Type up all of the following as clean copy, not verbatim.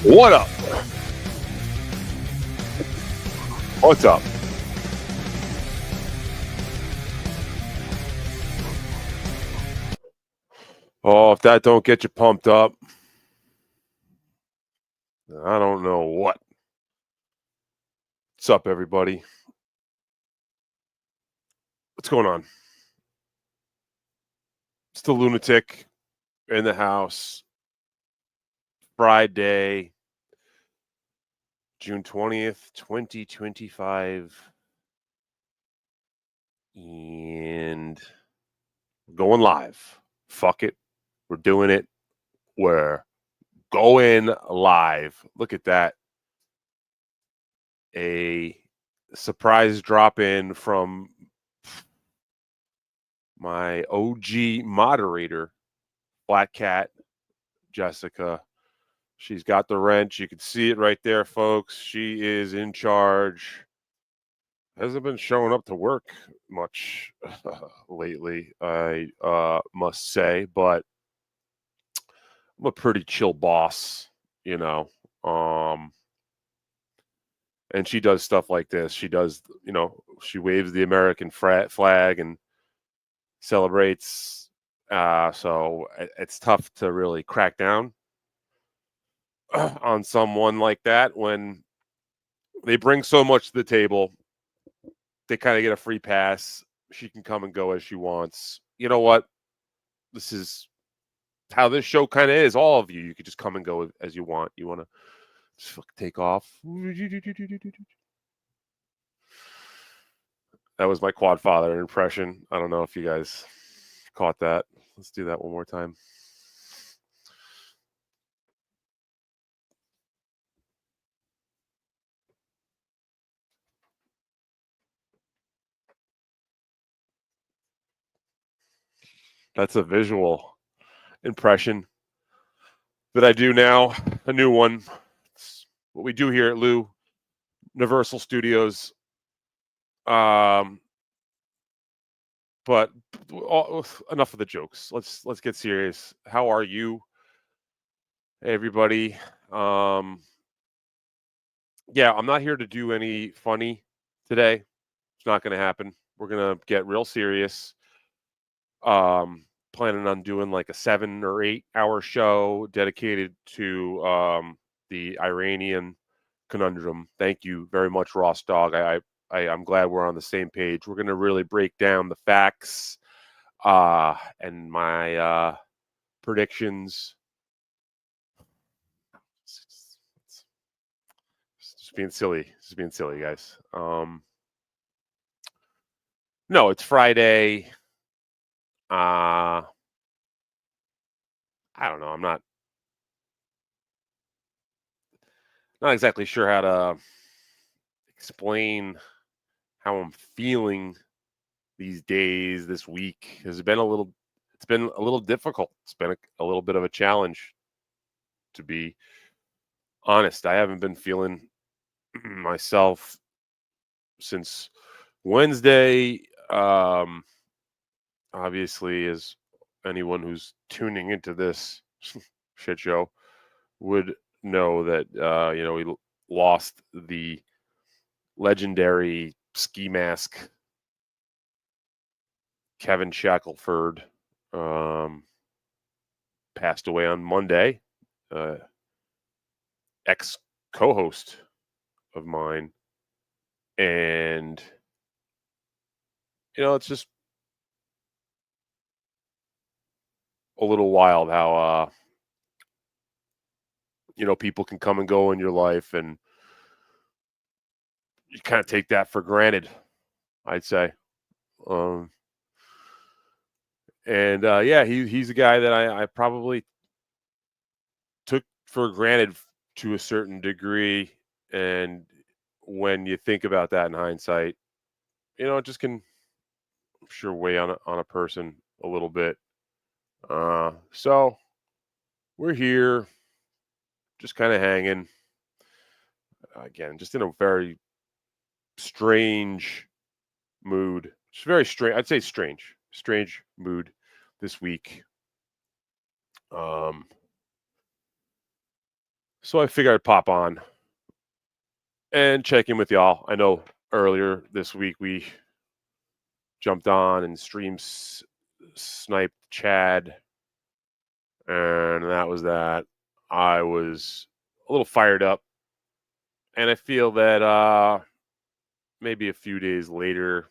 What up? What's up? Oh, if that don't get you pumped up, I don't know what. What's up, everybody? What's going on? It's the lunatic in the house. Friday, June 20th, 2025. And we're going live. Fuck it. We're doing it. We're going live. Look at that. A surprise drop in from my OG moderator, Black Cat, Jessica. She's got the wrench. You can see it right there, folks. She is in charge. Hasn't been showing up to work much lately, I must say, but I'm a pretty chill boss, you know. And she does stuff like this. She does, she waves the American flag and celebrates So it's tough to really crack down on someone like that when they bring so much to the table. They kind of get a free pass. She can come and go as she wants. You know what? This is how this show kind of is. All of you, you could just come and go as you want. You want to just take off. That was my quad father impression. I don't know if you guys caught that. Let's do that one more time. That's a visual impression that I do now. A new one. It's what we do here at Universal Studios. But enough of the jokes. Let's get serious. How are you, everybody? Yeah, I'm not here to do any funny today. It's not going to happen. We're going to get real serious. Planning on doing like a 7 or 8 hour show dedicated to the Iranian conundrum. Thank you very much, Ross Dog. I'm glad we're on the same page. We're going to really break down the facts and my predictions. Just being silly, guys. No, it's Friday. I don't know. I'm not exactly sure how to explain how I'm feeling these days, this week. It's been a little difficult. It's been a little bit of a challenge, to be honest. I haven't been feeling myself since Wednesday. Obviously, as anyone who's tuning into this shit show would know, that we lost the legendary ski mask Kevin Shackelford. Passed away on Monday. Ex co-host of mine, and it's just a little wild how people can come and go in your life, and you kind of take that for granted, I'd say. And yeah, he's a guy that I probably took for granted to a certain degree. And when you think about that in hindsight, it just can, I'm sure, weigh on a person a little bit. So we're here, just kind of hanging. Again, just in a very strange mood. It's very strange. I'd say strange mood this week. So I figured I'd pop on and check in with y'all. I know earlier this week we jumped on and sniped Chad, and that was that. I was a little fired up, and I feel that maybe a few days later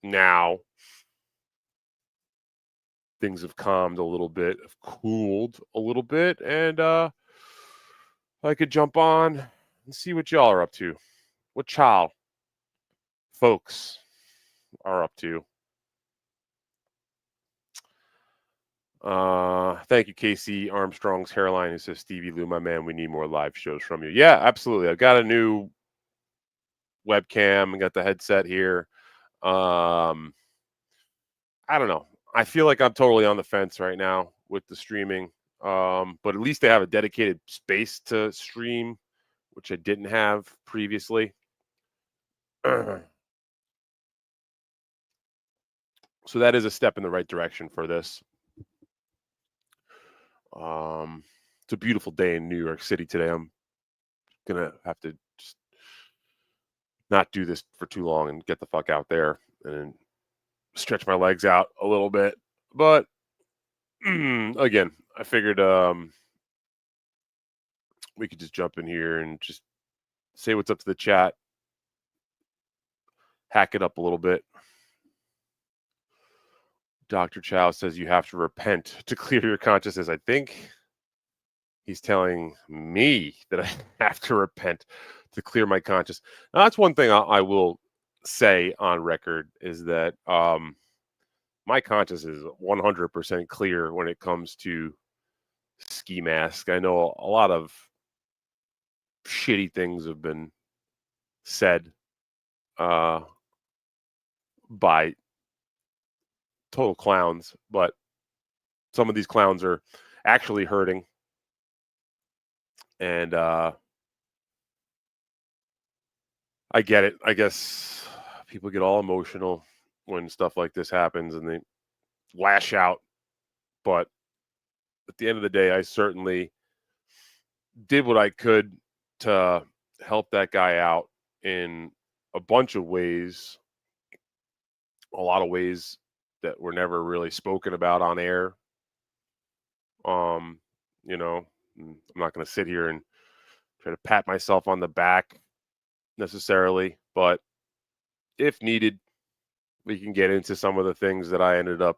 now, things have calmed a little bit, have cooled a little bit, and I could jump on and see what y'all are up to, what y'all folks are up to. Thank you, Casey Armstrong's Hairline, who says, Stevie Lou, my man, we need more live shows from you. Yeah, absolutely. I've got a new webcam and got the headset here. I don't know. I feel like I'm totally on the fence right now with the streaming. But at least they have a dedicated space to stream, which I didn't have previously. So that is a step in the right direction for this. It's a beautiful day in New York City today. I'm gonna have to just not do this for too long and get the fuck out there and stretch my legs out a little bit. But again, I figured we could just jump in here and just say what's up to the chat, hack it up a little bit. Dr. Chow says you have to repent to clear your consciousness. I think he's telling me that I have to repent to clear my conscience. Now, that's one thing I will say on record is that my conscience is 100% clear when it comes to ski mask. I know a lot of shitty things have been said uh, by total clowns, but some of these clowns are actually hurting. And I get it. I guess people get all emotional when stuff like this happens and they lash out. But at the end of the day, I certainly did what I could to help that guy out in a bunch of ways, a lot of ways that were never really spoken about on air. Um, you know, I'm not going to sit here and try to pat myself on the back necessarily, but if needed, we can get into some of the things that I ended up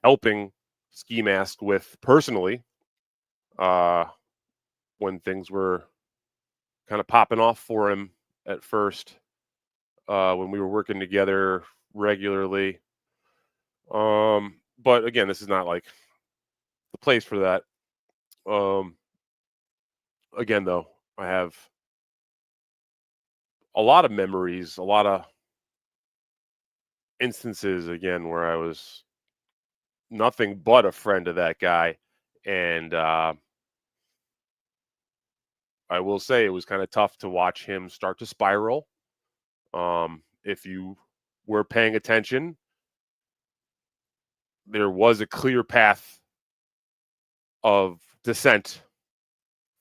helping Ski Mask with personally uh, when things were kind of popping off for him at first when we were working together regularly. But again, this is not like the place for that. Um, again, though, I have a lot of memories, a lot of instances again where I was nothing but a friend of that guy. And I will say it was kind of tough to watch him start to spiral. If you were paying attention, there was a clear path of descent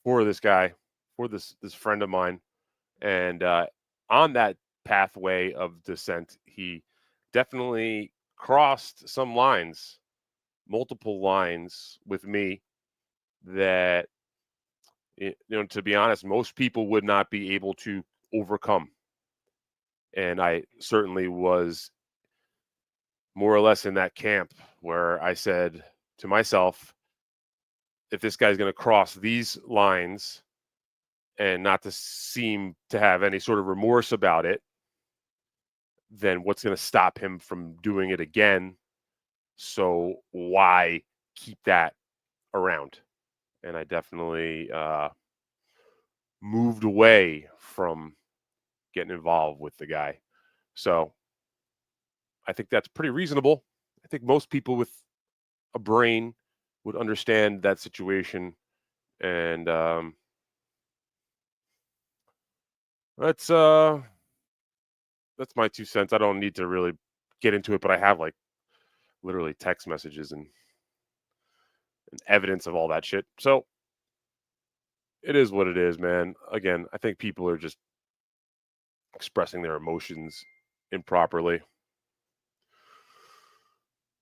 for this guy, for this friend of mine. And on that pathway of descent, he definitely crossed some lines, multiple lines with me that, to be honest, most people would not be able to overcome. And I certainly was more or less in that camp where I said to myself, if this guy's going to cross these lines and not to seem to have any sort of remorse about it, then what's going to stop him from doing it again? So why keep that around? And I definitely moved away from getting involved with the guy. So I think that's pretty reasonable. I think most people with a brain would understand that situation. And that's my 2 cents. I don't need to really get into it, but I have like literally text messages and evidence of all that shit. So it is what it is, man. Again, I think people are just expressing their emotions improperly.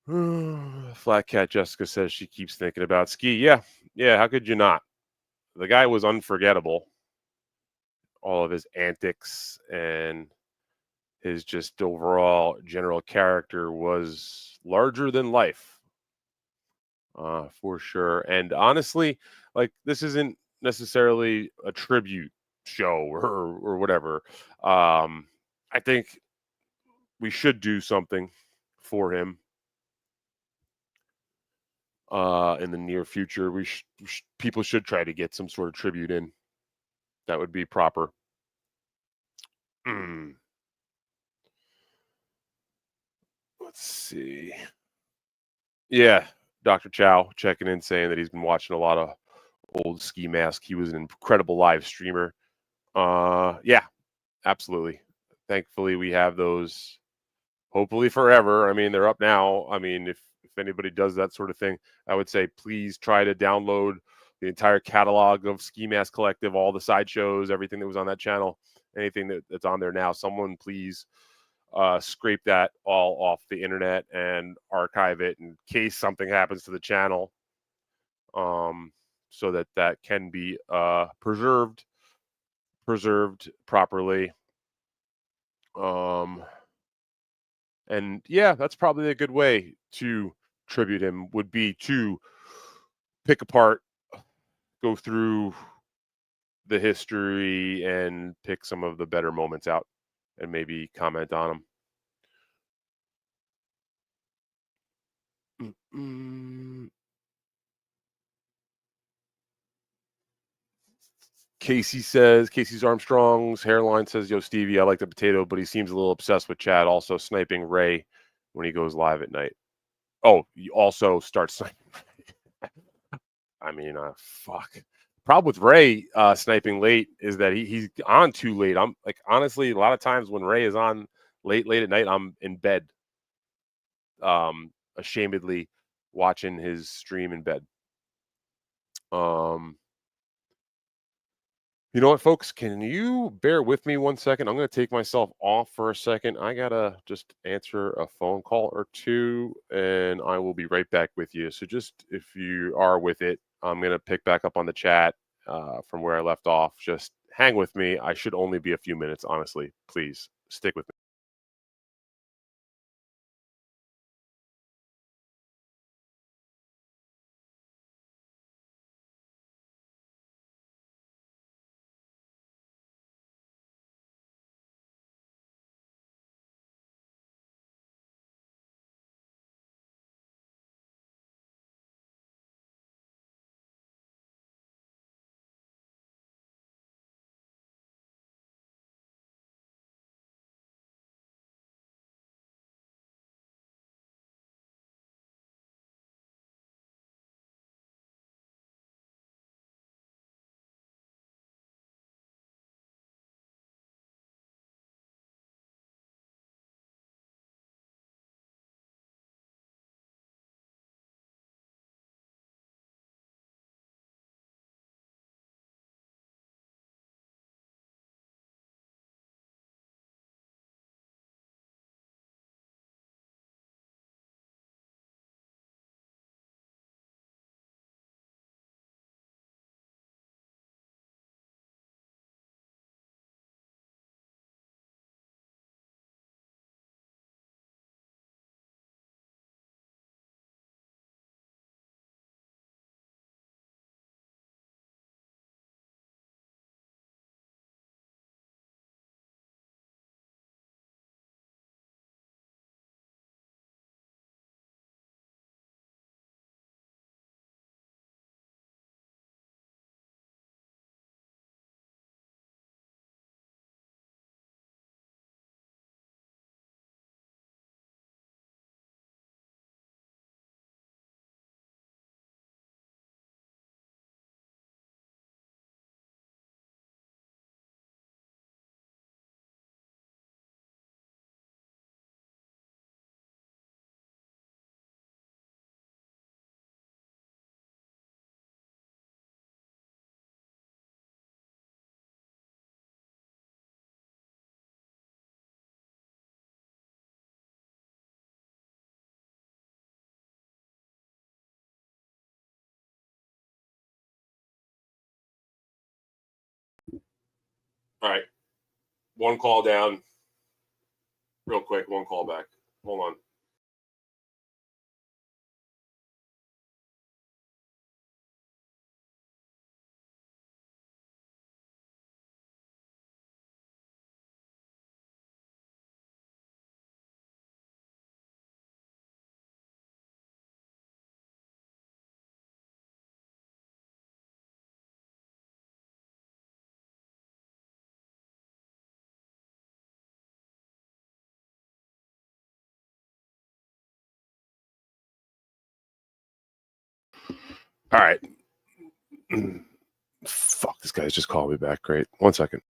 Flat Cat Jessica says she keeps thinking about Ski. Yeah. How could you not? The guy was unforgettable. All of his antics and his just overall general character was larger than life, for sure. And honestly, like this isn't necessarily a tribute show or whatever. I think we should do something for him in the near future. People should try to get some sort of tribute in. That would be proper. Mm. Let's see. Yeah, Dr. Chow checking in saying that he's been watching a lot of old Ski Mask. He was an incredible live streamer. Yeah, absolutely. Thankfully, we have those. Hopefully forever. I mean, they're up now. I mean, if anybody does that sort of thing, I would say please try to download the entire catalog of Ski Mask Collective, all the sideshows, everything that was on that channel, anything that's on there now. Someone please scrape that all off the internet and archive it in case something happens to the channel, so that that can be preserved properly. Um, and yeah, that's probably a good way to tribute him, would be to pick apart, go through the history and pick some of the better moments out and maybe comment on them. Casey's Armstrong's hairline says, "Yo, Stevie, I like the potato, but he seems a little obsessed with Chad, also sniping Ray when he goes live at night." Oh, he also starts sniping. I mean, fuck. Problem with Ray sniping late is that he's on too late. I'm like, honestly, a lot of times when Ray is on late at night, I'm in bed, ashamedly watching his stream in bed. Um, You know what, folks? Can you bear with me 1 second? I'm going to take myself off for a second. I got to just answer a phone call or two, and I will be right back with you. So, just if you are with it, I'm going to pick back up on the chat from where I left off. Just hang with me. I should only be a few minutes, honestly. Please stick with me. All right. One call down, real quick. One call back. Hold on. All right. Fuck, this guy's just called me back. Great. 1 second.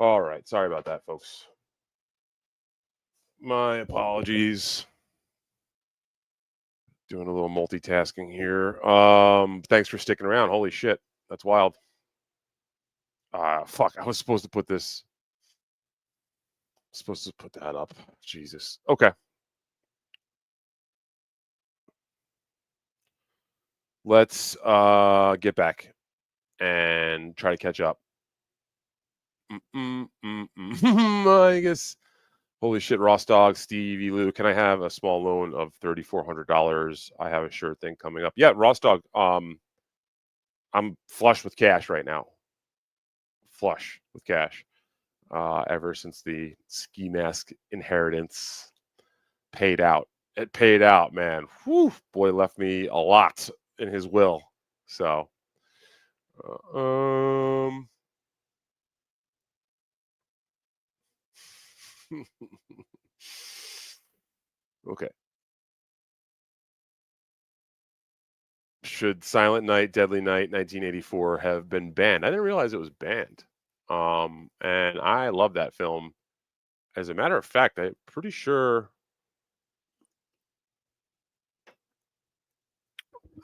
All right. Sorry about that, folks. My apologies. Doing a little multitasking here. Thanks for sticking around. Holy shit. That's wild. Fuck. I was supposed to put that up. Jesus. Okay. Let's get back and try to catch up. I guess. Holy shit, Ross Dog, Stevie Lou. Can I have a small loan of $3,400? I have a sure thing coming up. Yeah, Ross Dog. I'm flush with cash right now. Flush with cash. Ever since the ski mask inheritance paid out. It paid out, man. Whew, boy left me a lot in his will. So, uh, um, okay. Should Silent Night, Deadly Night, 1984 have been banned? I didn't realize it was banned. And I love that film. As a matter of fact, I'm pretty sure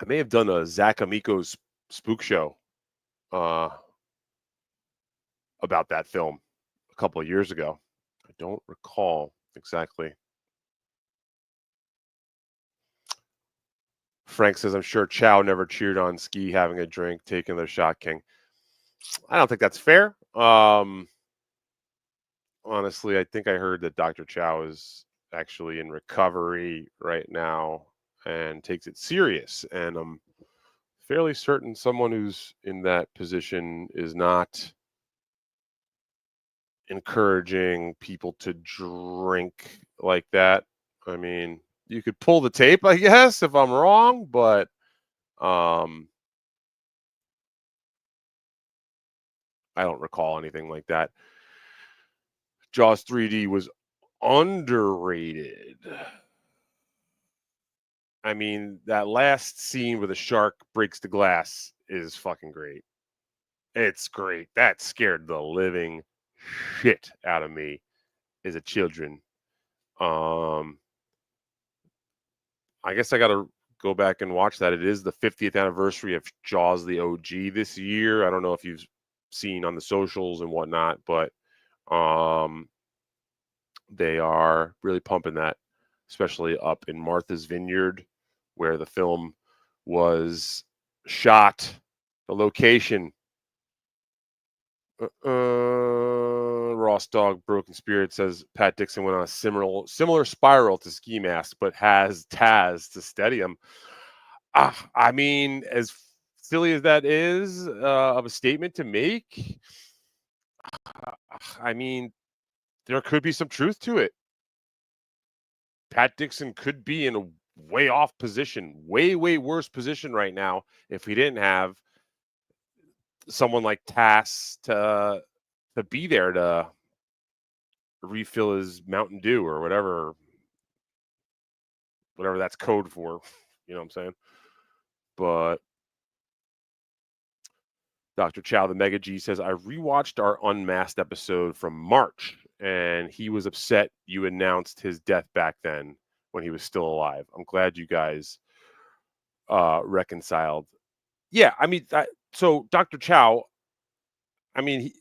I may have done a Zach Amico's spook show uh, about that film a couple of years ago. I don't recall exactly. Frank says, I'm sure Chow never cheered on Ski having a drink, taking the shot king. I don't think that's fair. Honestly, I think I heard that Dr. Chow is actually in recovery right now and takes it serious. And I'm fairly certain someone who's in that position is not encouraging people to drink like that. I mean, you could pull the tape, I guess, if I'm wrong, but um, I don't recall anything like that. Jaws 3D was underrated. I mean, that last scene where the shark breaks the glass is fucking great. It's great. That scared the living shit out of me as a children. Um, I guess I got to go back and watch that. It is the 50th anniversary of Jaws the OG this year. I don't know if you've seen on the socials and whatnot, but um, they are really pumping that, especially up in Martha's Vineyard, where the film was shot. The location. Ross Dog Broken Spirit says Pat Dixon went on a similar spiral to Ski Mask, but has Taz to steady him. I mean, as silly as that is of a statement to make, I mean, there could be some truth to it. Pat Dixon could be in a way off position, way worse position right now if he didn't have someone like Tass to be there to refill his Mountain Dew or whatever that's code for. You know what I'm saying? But Dr. Chow, the Mega G, says, I rewatched our Unmasked episode from March, and he was upset you announced his death back then when he was still alive. I'm glad you guys reconciled. Yeah, I mean, so Dr. Chow, I mean,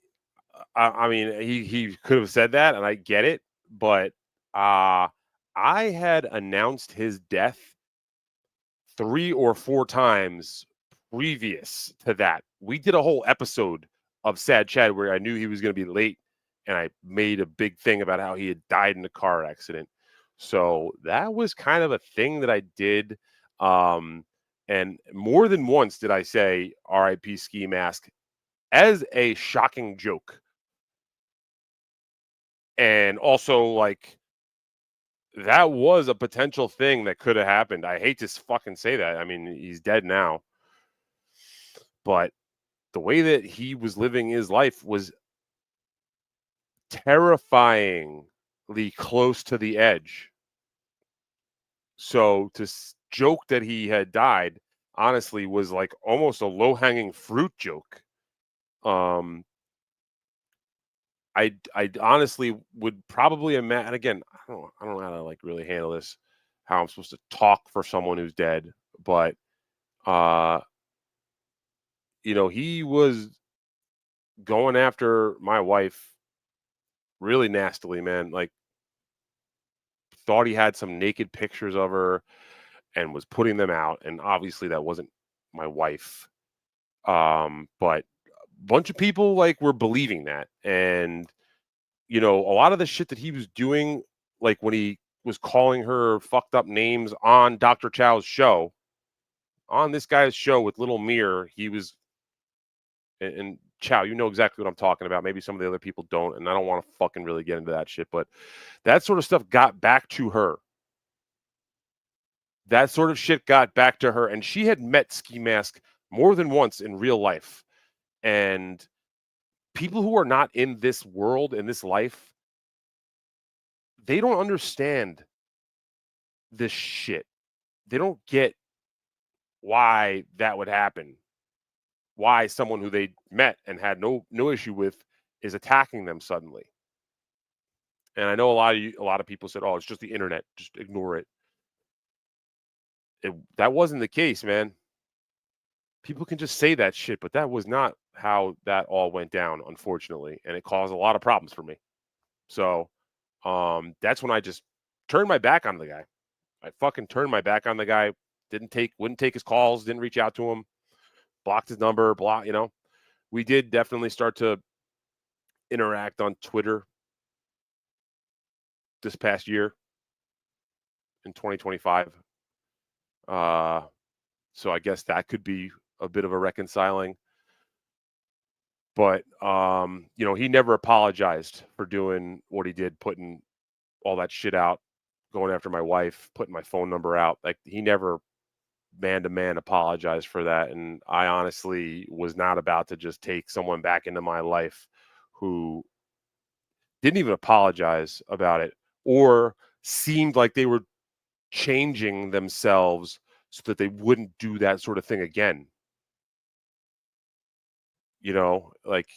he could have said that, and I get it, but I had announced his death 3 or 4 times previous to that. We did a whole episode of Sad Chad where I knew he was going to be late, and I made a big thing about how he had died in a car accident. So that was kind of a thing that I did. And more than once did I say RIP Ski Mask as a shocking joke. And also, like, that was a potential thing that could have happened. I hate to fucking say that. I mean, he's dead now. But the way that he was living his life was terrifyingly close to the edge. So to joke that he had died, honestly, was like almost a low hanging fruit joke. Um, I honestly would probably imagine. And again, I don't know how to like really handle this. How I'm supposed to talk for someone who's dead, but uh, he was going after my wife really nastily, man. Like, thought he had some naked pictures of her and was putting them out, and obviously that wasn't my wife. But a bunch of people like were believing that, and a lot of the shit that he was doing, like when he was calling her fucked up names on Dr. Chow's show, on this guy's show with Little Mir, he was, and Chow, you know exactly what I'm talking about. Maybe some of the other people don't, and I don't want to fucking really get into that shit, but that sort of stuff got back to her. That sort of shit got back to her, and she had met Ski Mask more than once in real life. And people who are not in this world, in this life, they don't understand this shit. They don't get why that would happen. Why someone who they met and had no issue with is attacking them suddenly. And I know a lot of people said, "Oh, it's just the internet. Just ignore it." That wasn't the case, man. People can just say that shit, but that was not how that all went down, unfortunately, and it caused a lot of problems for me. So, that's when I just turned my back on the guy. I fucking turned my back on the guy. Wouldn't take his calls, didn't reach out to him, blocked his number, We did definitely start to interact on Twitter this past year in 2025. So I guess that could be a bit of a reconciling. But he never apologized for doing what he did, putting all that shit out, going after my wife, putting my phone number out. Like, he never man to man apologized for that. And I honestly was not about to just take someone back into my life who didn't even apologize about it or seemed like they were changing themselves so that they wouldn't do that sort of thing again. Like,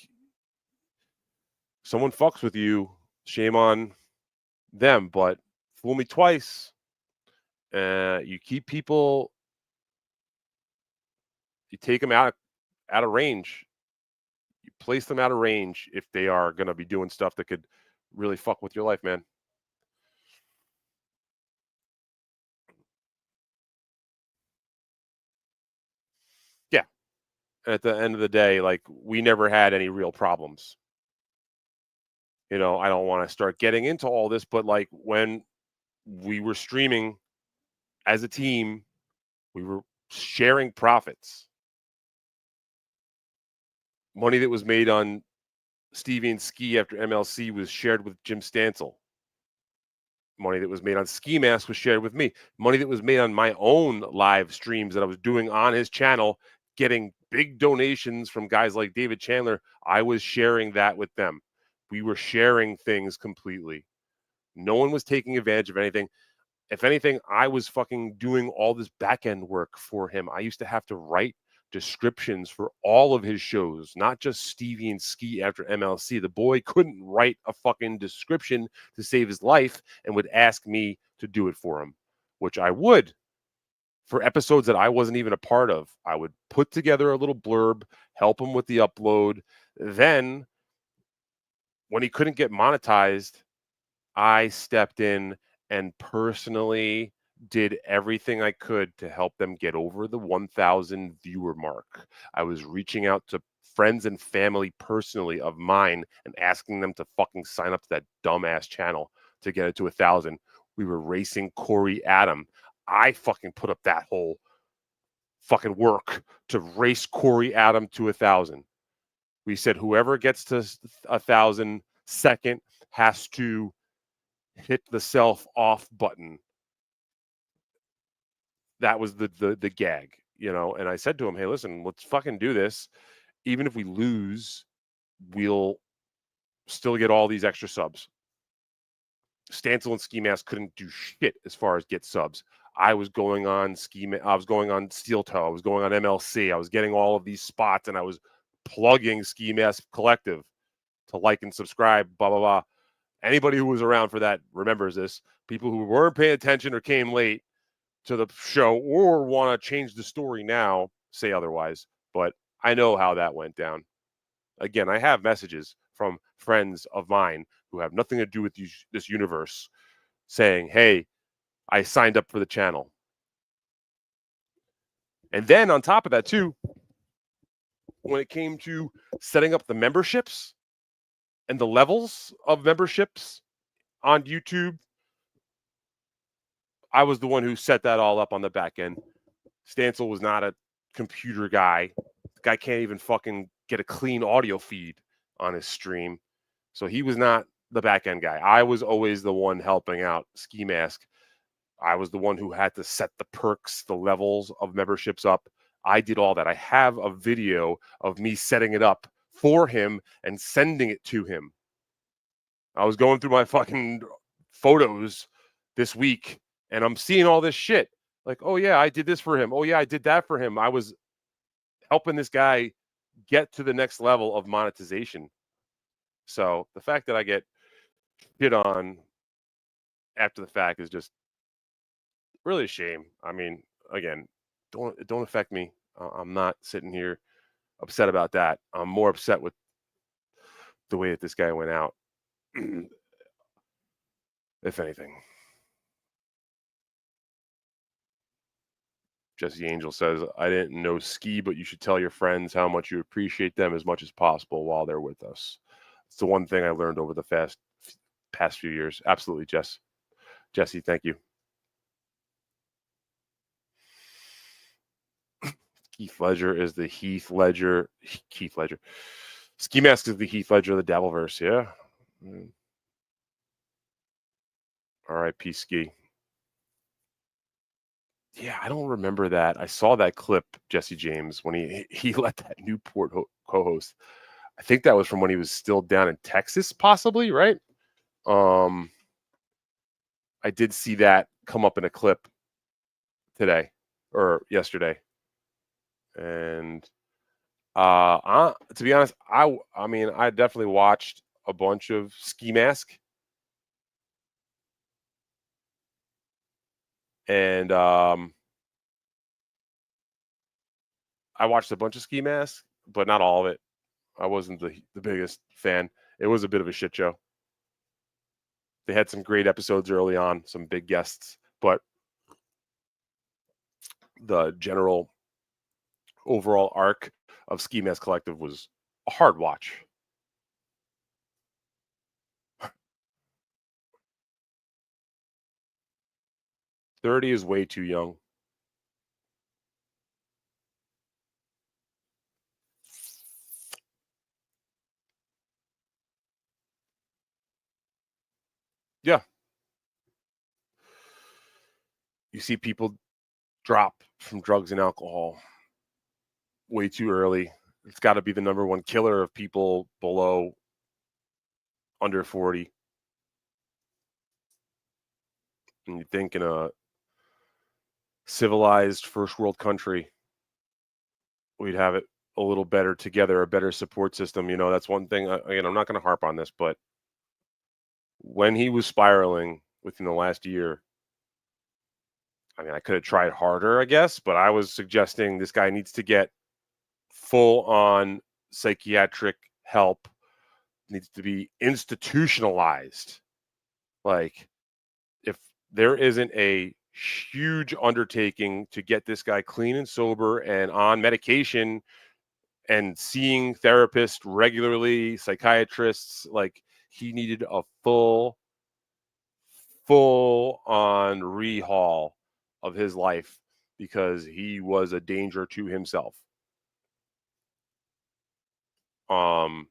someone fucks with you, shame on them, but fool me twice. You keep people, you take them out of range. You place them out of range if they are going to be doing stuff that could really fuck with your life, man. Yeah. At the end of the day, like, we never had any real problems. I don't want to start getting into all this, but like when we were streaming as a team, we were sharing profits. Money that was made on Stevie and Ski after MLC was shared with Jim Stansel. Money that was made on Ski Mask was shared with me. Money that was made on my own live streams that I was doing on his channel, getting big donations from guys like David Chandler, I was sharing that with them. We were sharing things completely. No one was taking advantage of anything. If anything, I was fucking doing all this back end work for him. I used to have to write descriptions for all of his shows, not just Stevie and Ski after MLC. The boy couldn't write a fucking description to save his life and would ask me to do it for him, which I would for episodes that I wasn't even a part of. I would put together a little blurb, help him with the upload. Then, when he couldn't get monetized, I stepped in and personally did everything I could to help them get over the 1,000 viewer mark. I was reaching out to friends and family personally of mine and asking them to fucking sign up to that dumbass channel to get it to 1,000. We were racing Corey Adam. I fucking put up that whole fucking work to race Corey Adam to 1,000. We said whoever gets to 1,000 second has to hit the self off button. That was the gag, and I said to him, "Hey, listen, let's fucking do this. Even if we lose, we'll still get all these extra subs." Stancil and Ski Mask couldn't do shit as far as get subs. I was going on I was going on Steel Toe. I was going on MLC. I was getting all of these spots, and I was plugging Ski Mask Collective. to like and subscribe, blah, blah, blah. Anybody who was around for that remembers this. People who weren't paying attention or came late to the show or want to change the story now say otherwise. But I know how that went down. Again, I have messages from friends of mine who have nothing to do with this universe saying, hey, I signed up for the channel. And then on top of that, too, when it came to setting up the memberships and the levels of memberships on YouTube, I was the one who set that all up on the back end. Stancil was not a computer guy. The guy can't even fucking get a clean audio feed on his stream. So he was not the back end guy. I was always the one helping out Ski Mask. I was the one who had to set the perks, the levels of memberships up. I did all that. I have a video of me setting it up for him and sending it to him. I was going through my fucking photos this week and I'm seeing all this shit. Like, oh yeah, I did this for him. Oh yeah, I did that for him. I was helping this guy get to the next level of monetization. So the fact that I get hit on after the fact is just really a shame. I mean, again, don't affect me. I'm not sitting here upset about that. I'm more upset with the way that this guy went out, if anything. Jesse Angel says, I didn't know ski, but you should tell your friends how much you appreciate them as much as possible while they're with us. It's the one thing I learned over the past few years. Absolutely, Jesse, thank you. Keith Ledger is the Heath Ledger. Keith Ledger. Ski Mask is the Heath Ledger of the Devilverse, yeah. R.I.P. Ski. Yeah, I don't remember that. I saw that clip, Jesse James, when he let that Newport co-host. I think that was from when he was still down in Texas, possibly, right? I did see that come up in a clip today or yesterday. And to be honest, I mean, I definitely watched a bunch of Ski Mask. And I watched a bunch of Ski Mask, but not all of it. I wasn't the biggest fan. It was a bit of a shit show. They had some great episodes early on, some big guests, but the general overall arc of Ski Mask Collective was a hard watch. $30 is way too young. Yeah. You see people drop from drugs and alcohol way too early. It's got to be the number one killer of people below under 40. And you think in a civilized first world country, we'd have it a little better together, a better support system. You know, that's one thing. Again, I'm not going to harp on this, but when he was spiraling within the last year, I mean, I could have tried harder, I guess, but I was suggesting this guy needs to get full on psychiatric help, needs to be institutionalized. Like, if there isn't a huge undertaking to get this guy clean and sober and on medication and seeing therapists regularly, psychiatrists, like he needed a full on rehaul of his life because he was a danger to himself. And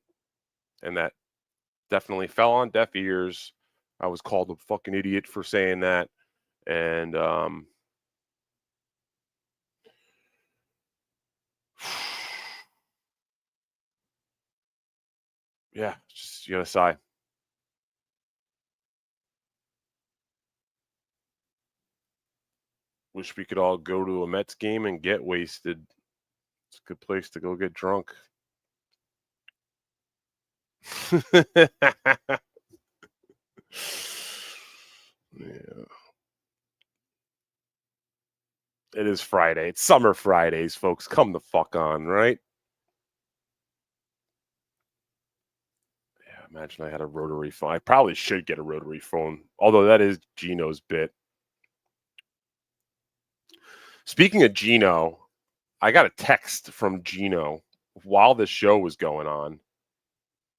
that definitely fell on deaf ears. I was called a fucking idiot for saying that. And yeah, just you gotta sigh. Wish we could all go to a Mets game and get wasted. It's a good place to go get drunk. Yeah. It is Friday. It's summer Fridays, folks. Come the fuck on, right? Yeah, imagine I had a rotary phone. I probably should get a rotary phone, although that is Gino's bit. Speaking of Gino, I got a text from Gino while the show was going on,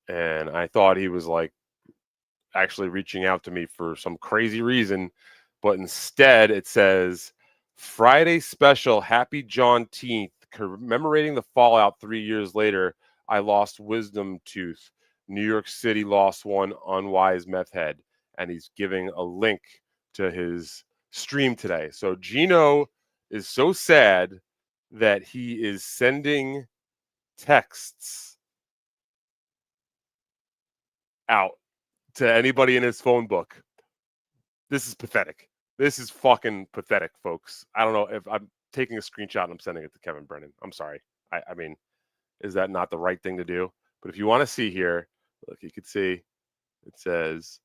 and I thought he was like actually reaching out to me for some crazy reason, but instead it says Friday special, happy Juneteenth, commemorating the fallout 3 years later. I lost wisdom tooth. New York City lost one unwise meth head, and he's giving a link to his stream today. So Gino is so sad that he is sending texts out to anybody in his phone book. This is pathetic. This is fucking pathetic, folks. I don't know if I'm taking a screenshot and I'm sending it to Kevin Brennan. I'm sorry. I mean, is that not the right thing to do? But if you want to see here, look, you can see it says,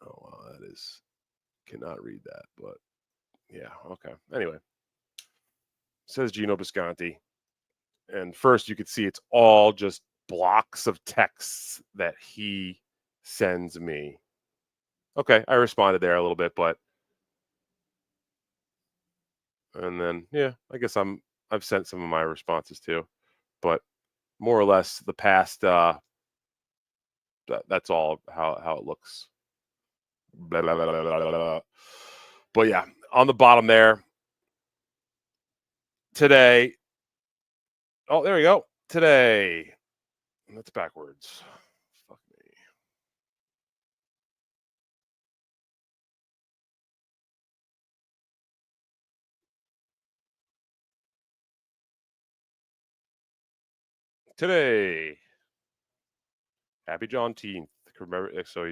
oh, wow, that is, cannot read that, but yeah, okay. Anyway, it says Gino Bisconti. And first, you could see it's all just blocks of texts that he sends me. Okay, I responded there a little bit, but and then yeah, I guess I've sent some of my responses too, but more or less the past that's all how it looks. Blah, blah, blah, blah, blah, blah. But yeah, on the bottom there today. Oh, there we go. Today. That's backwards. Fuck me. Today. Happy Juneteenth. Remember, so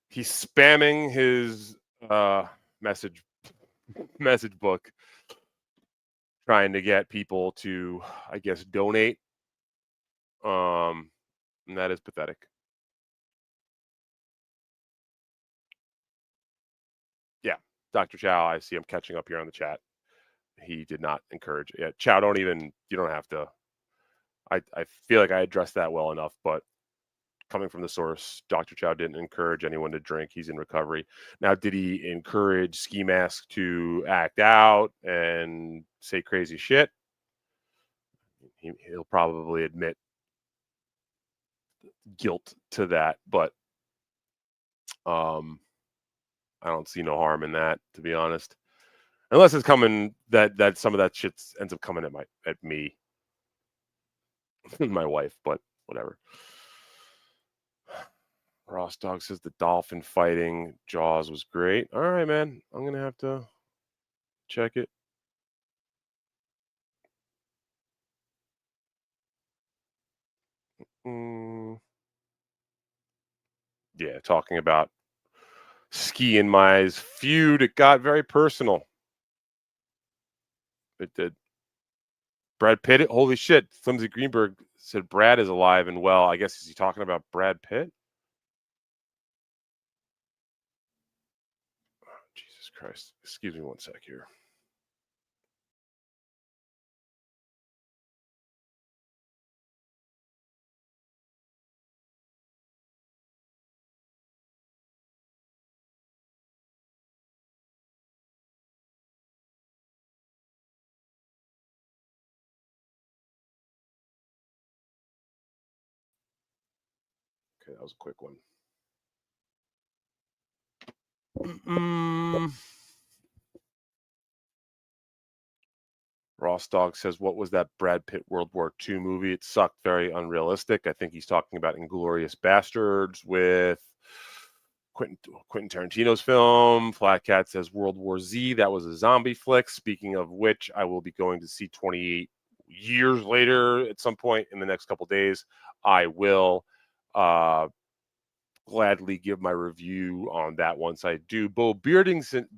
he's spamming his message book, trying to get people to, I guess, donate. And that is pathetic. Yeah, Dr. Chow, I see him catching up here on the chat. He did not encourage. Yeah, Chow, don't even. You don't have to. I feel like I addressed that well enough, but coming from the source, Dr. Chow didn't encourage anyone to drink. He's in recovery. Now, did he encourage Ski Mask to act out and say crazy shit? He'll probably admit guilt to that, but I don't see no harm in that, to be honest. Unless it's coming that some of that shit ends up coming at me and my wife, but whatever. Ross Dog says the dolphin fighting Jaws was great. All right, man. I'm gonna have to check it. Mm, yeah, talking about Ski and Mai's feud, it got very personal. It did. Brad Pitt, holy shit. Flimsy Greenberg said Brad is alive and well. I guess is he talking about Brad Pitt? Oh, Jesus Christ. Excuse me one sec here. Okay, that was a quick one. Ross Dog says, what was that Brad Pitt World War II movie? It sucked, very unrealistic. I think he's talking about Inglorious Bastards with Quentin Tarantino's film. Flat Cat says World War Z. That was a zombie flick. Speaking of which, I will be going to see 28 years later at some point in the next couple days. I will gladly give my review on that once I do. Bo Beardington,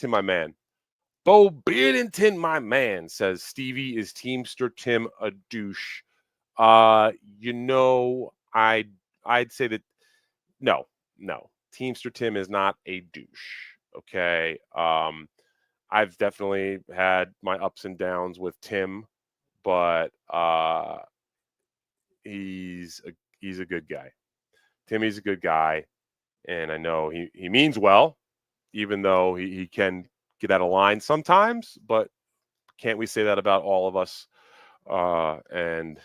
my man. Bo Beardington, my man, says Stevie is Teamster Tim a douche. You know, I'd say that no, no. Teamster Tim is not a douche. Okay. I've definitely had my ups and downs with Tim, but he's a good guy. Timmy's a good guy, and I know he means well, even though he can get out of line sometimes. But can't we say that about all of us? And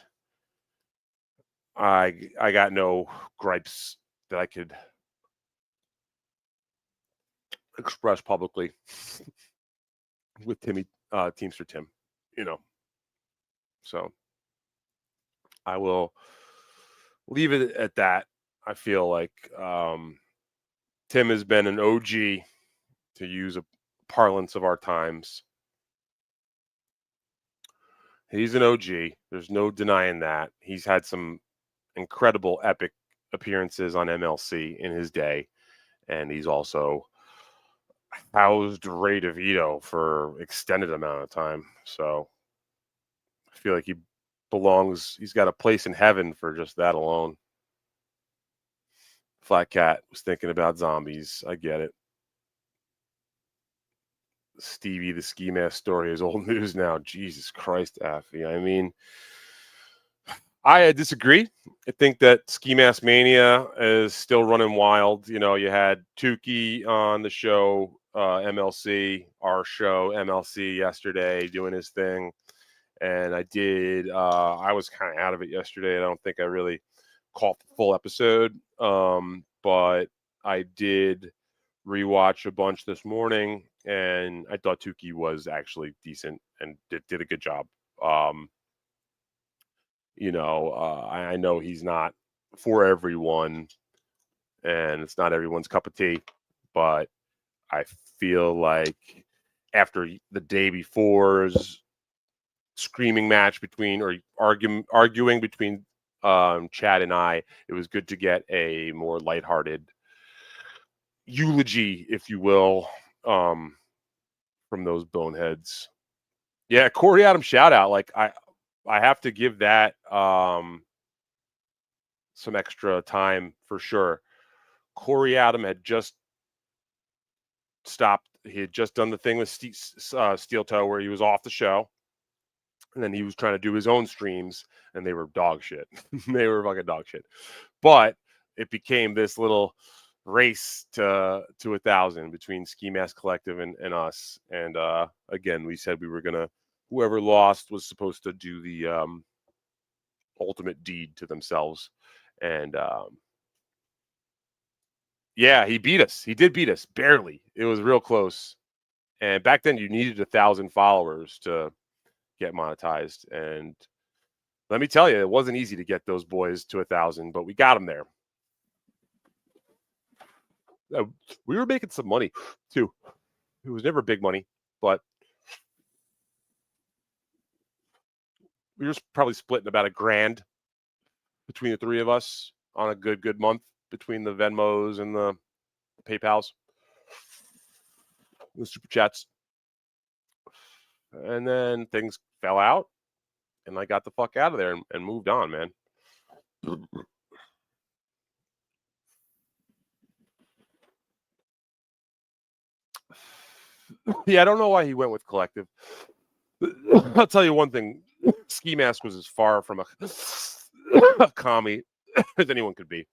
I got no gripes that I could express publicly with Teamster Tim. You know, so I will leave it at that. I feel like Tim has been an OG, to use a parlance of our times. He's an OG. There's no denying that. He's had some incredible, epic appearances on MLC in his day, and he's also housed Ray DeVito for extended amount of time. So I feel like he belongs. He's got a place in heaven for just that alone. Flat Cat was thinking about zombies. I get it. Stevie the ski mask story is old news now. Jesus Christ, Affy. I mean, I disagree. I think that Ski Mask Mania is still running wild. You know, you had Tukey on the show, MLC, our show, MLC, yesterday, doing his thing. And I was kind of out of it yesterday. I don't think I really caught the full episode. But I did rewatch a bunch this morning, and I thought Tukey was actually decent and did a good job. I know he's not for everyone, and it's not everyone's cup of tea, but I feel like after the day before's screaming match arguing between Chad and I, it was good to get a more lighthearted eulogy, if you will, from those boneheads. Yeah, Corey Adams shout out. Like I have to give that some extra time for sure. Corey Adam had just stopped. He had just done the thing with Steel Toe where he was off the show. And then he was trying to do his own streams, and they were dog shit. They were fucking dog shit. But it became this little race to 1,000 between Ski Mask Collective and us. And again, we said we were gonna, whoever lost was supposed to do the ultimate deed to themselves. And yeah, he beat us. He did beat us barely. It was real close. And back then, you needed 1,000 followers to get monetized. And let me tell you, it wasn't easy to get those boys to 1,000, but we got them there. We were making some money too. It was never big money, but we were probably splitting about $1,000 between the three of us on a good month, between the Venmos and the PayPals, the super chats. And then things fell out, and I got the fuck out of there and moved on, man. Yeah, I don't know why he went with Collective. I'll tell you one thing. Ski Mask was as far from a commie as anyone could be.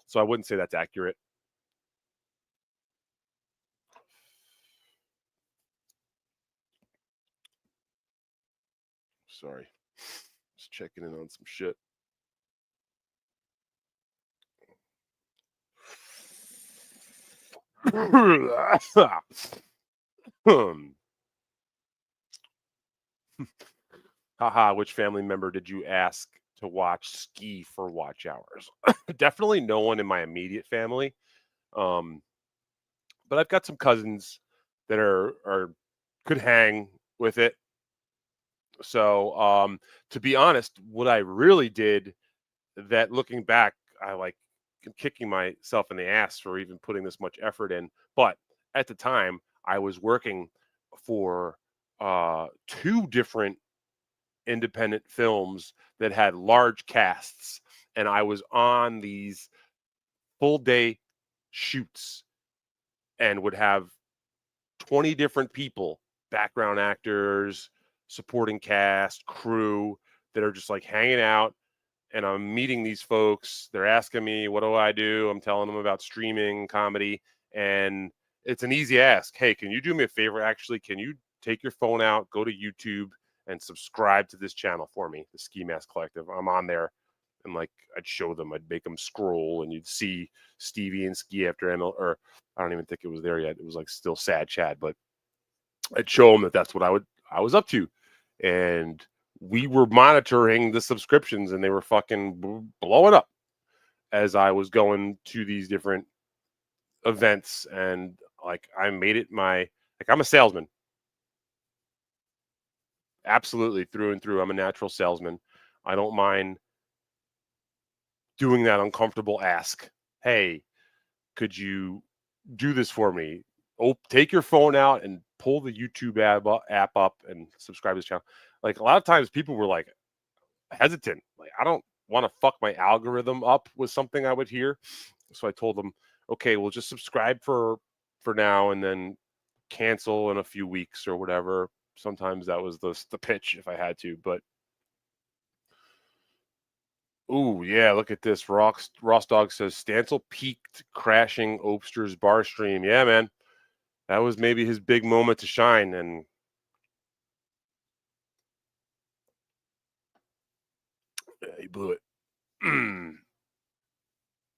So I wouldn't say that's accurate. Sorry. Just checking in on some shit. Haha, which family member did you ask to watch ski for watch hours? Definitely no one in my immediate family. But I've got some cousins that are could hang with it. So to be honest, what I really did, that looking back, I like kicking myself in the ass for even putting this much effort in. But at the time, I was working for two different independent films that had large casts, and I was on these full day shoots and would have 20 different people, background actors, supporting cast, crew, that are just like hanging out. And I'm meeting these folks. They're asking me, what do I do? I'm telling them about streaming comedy. And it's an easy ask. Hey, can you do me a favor? Actually, can you take your phone out, go to YouTube, and subscribe to this channel for me, the Ski Mask Collective? I'm on there. And like, I'd show them, I'd make them scroll, and you'd see Stevie and Ski after ML, or I don't even think it was there yet. It was like still Sad Chad, but I'd show them that that's what I was up to. And we were monitoring the subscriptions, and they were fucking blowing up as I was going to these different events. And like, I made it I'm a salesman. Absolutely, through and through. I'm a natural salesman. I don't mind doing that uncomfortable ask. Hey, could you do this for me? Oh, take your phone out and pull the YouTube app up and subscribe to this channel. Like, a lot of times people were like hesitant. Like, I don't want to fuck my algorithm up with something I would hear. So I told them, okay, we'll just subscribe for now, and then cancel in a few weeks or whatever. Sometimes that was the pitch if I had to, but ooh, yeah, look at this. Ross Dog says Stancil peaked crashing Opster's bar stream. Yeah, man. That was maybe his big moment to shine, and he blew it.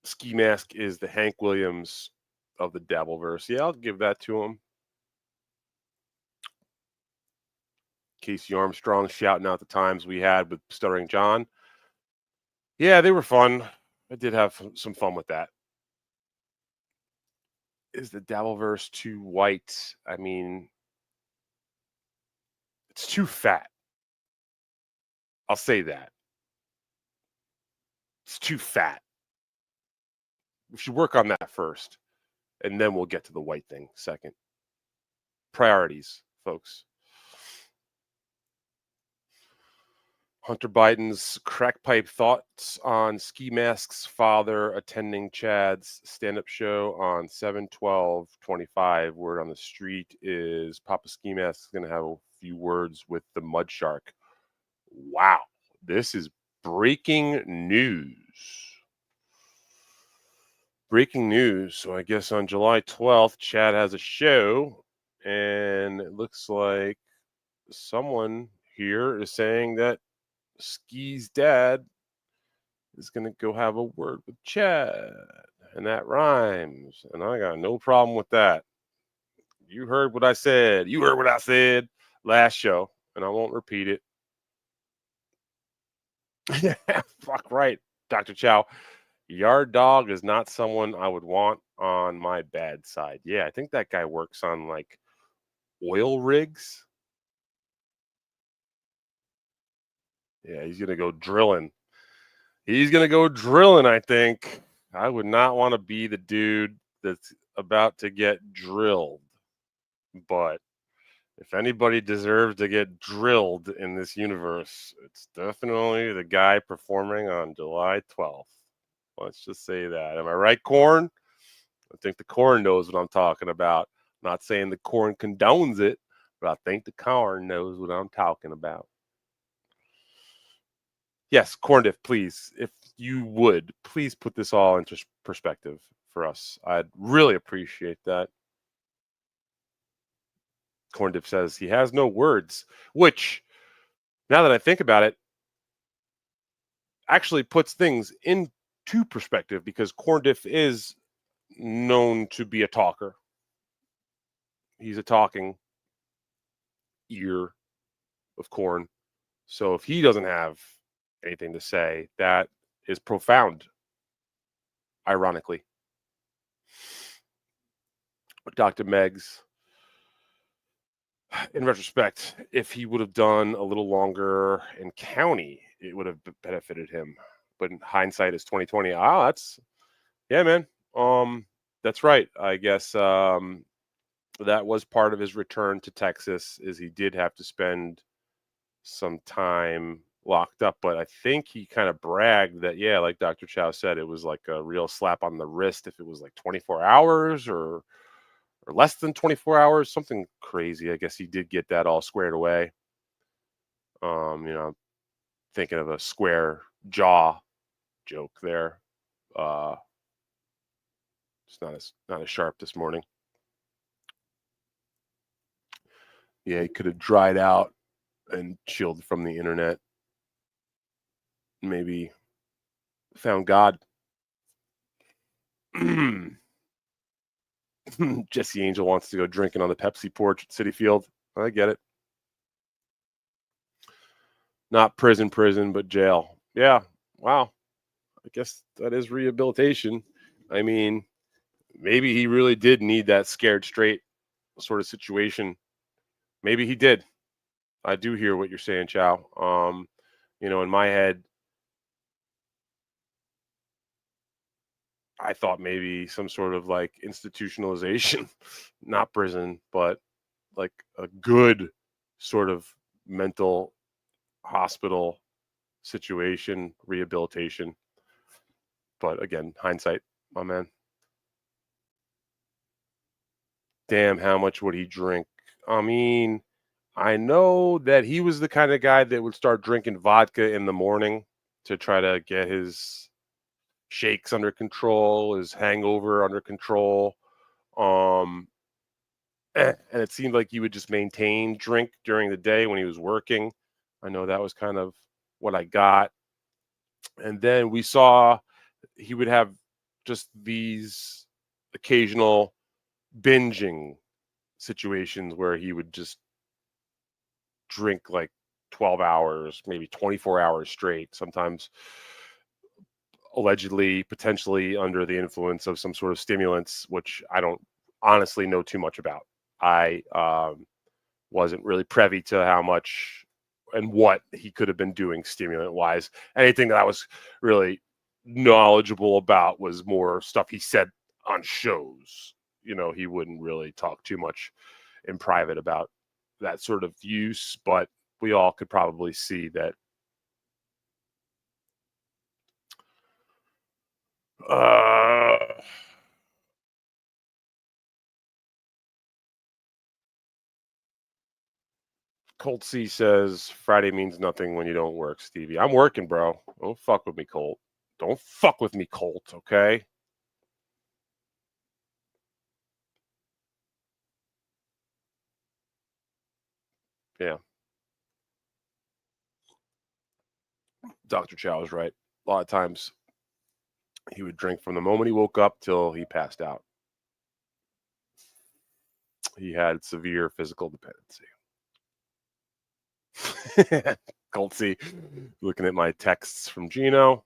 Ski Mask is the Hank Williams of the Dabbleverse. Yeah, I'll give that to him. Casey Armstrong shouting out the times we had with Stuttering John. Yeah, they were fun. I did have some fun with that. Is the Dabbleverse too white? I mean, it's too fat. I'll say that. It's too fat. We should work on that first, and then we'll get to the white thing second. Priorities, folks. Hunter Biden's crack pipe thoughts on Ski Mask's father attending Chad's stand-up show on 7/12/25. Word on the street is Papa Ski Mask is going to have a few words with the Mud Shark. Wow, this is breaking news. Breaking news. So I guess on July 12th, Chad has a show, and it looks like someone here is saying that Ski's dad is going to go have a word with Chad, and that rhymes, and I got no problem with that. You heard what I said. You heard what I said last show, and I won't repeat it. Yeah, fuck right, Dr. Chow. Yard Dog is not someone I would want on my bad side. Yeah, I think that guy works on like oil rigs. Yeah, he's gonna go drilling. He's gonna go drilling, I think. I would not want to be the dude that's about to get drilled. But if anybody deserves to get drilled in this universe, it's definitely the guy performing on July 12th. Let's just say that. Am I right, Corn? I think the Corn knows what I'm talking about. I'm not saying the Corn condones it, but I think the Corn knows what I'm talking about. Yes, Corndiff, please, if you would, please put this all into perspective for us. I'd really appreciate that. Corndiff says he has no words, which, now that I think about it, actually puts things into perspective because Corndiff is known to be a talker. He's a talking ear of corn. So if he doesn't have anything to say, that is profound, ironically. Dr. Meggs, in retrospect, if he would have done a little longer in county, it would have benefited him. But in hindsight, is 2020. Ah, that's yeah, man. That's right. I guess that was part of his return to Texas. Is he did have to spend some time locked up. But I think he kind of bragged that, yeah, like Dr. Chow said, it was like a real slap on the wrist if it was like 24 hours or less than 24 hours, something crazy. I guess he did get that all squared away. Thinking of a square jaw joke there. Uh, it's not as sharp this morning. Yeah, he could have dried out and chilled from the internet. Maybe found God. Jesse Angel wants to go drinking on the Pepsi porch at City Field. I get it. Not prison, but jail. Yeah. Wow. I guess that is rehabilitation. I mean, maybe he really did need that scared straight sort of situation. Maybe he did. I do hear what you're saying, Chow. In my head, I thought maybe some sort of like institutionalization, not prison, but like a good sort of mental hospital situation, rehabilitation. But again, hindsight, my man. Damn, how much would he drink? I mean, I know that he was the kind of guy that would start drinking vodka in the morning to try to get his shakes under control, his hangover under control. Um, and it seemed like he would just maintain drink during the day when he was working. I know that was kind of what I got. And then we saw he would have just these occasional binging situations where he would just drink like 12 hours, maybe 24 hours straight, sometimes allegedly, potentially under the influence of some sort of stimulants, which I don't honestly know too much about. I wasn't really privy to how much and what he could have been doing stimulant wise. Anything that I was really knowledgeable about was more stuff he said on shows. He wouldn't really talk too much in private about that sort of use, but we all could probably see that uh Colt C says Friday means nothing when you don't work, Stevie. I'm working, bro. Don't fuck with me, Colt. Don't fuck with me, Colt, okay? Yeah. Dr. Chow is right. A lot of times he would drink from the moment he woke up till he passed out. He had severe physical dependency. Colt C, looking at my texts from Gino.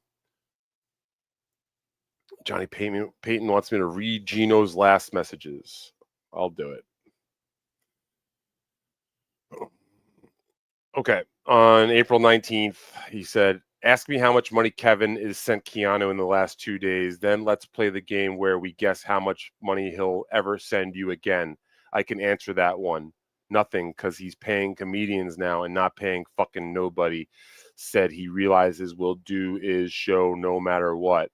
Johnny Payton wants me to read Gino's last messages. I'll do it. Okay. On April 19th, he said, ask me how much money Kevin is sent Keanu in the last 2 days. Then let's play the game where we guess how much money he'll ever send you again. I can answer that one. Nothing, because he's paying comedians now and not paying fucking nobody. Said he realizes will do is show no matter what.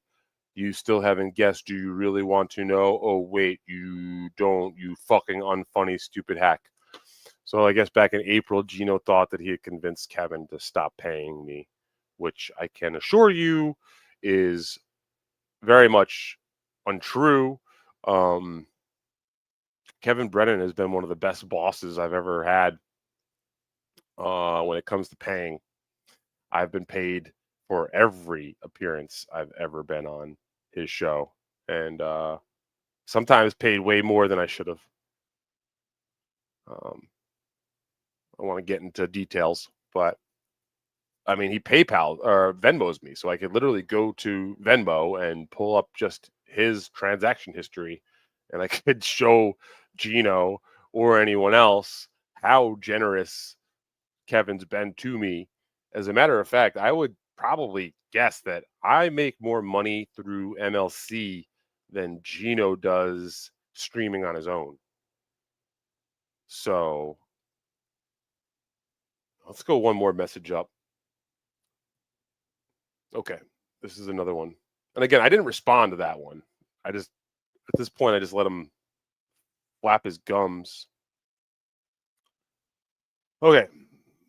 You still haven't guessed. Do you really want to know? Oh, wait, you don't, you fucking unfunny, stupid hack. So I guess back in April, Gino thought that he had convinced Kevin to stop paying me, which I can assure you is very much untrue. Um, Kevin Brennan has been one of the best bosses I've ever had when it comes to paying. I've been paid for every appearance I've ever been on his show, and sometimes paid way more than I should have. Um, I want to get into details, but I mean, he PayPal or Venmos me, so I could literally go to Venmo and pull up just his transaction history, and I could show Gino or anyone else how generous Kevin's been to me. As a matter of fact, I would probably guess that I make more money through MLC than Gino does streaming on his own. So Let's go one more message up. Okay, this is another one. And again, I didn't respond to that one. I just at this point I just let him flap his gums. Okay,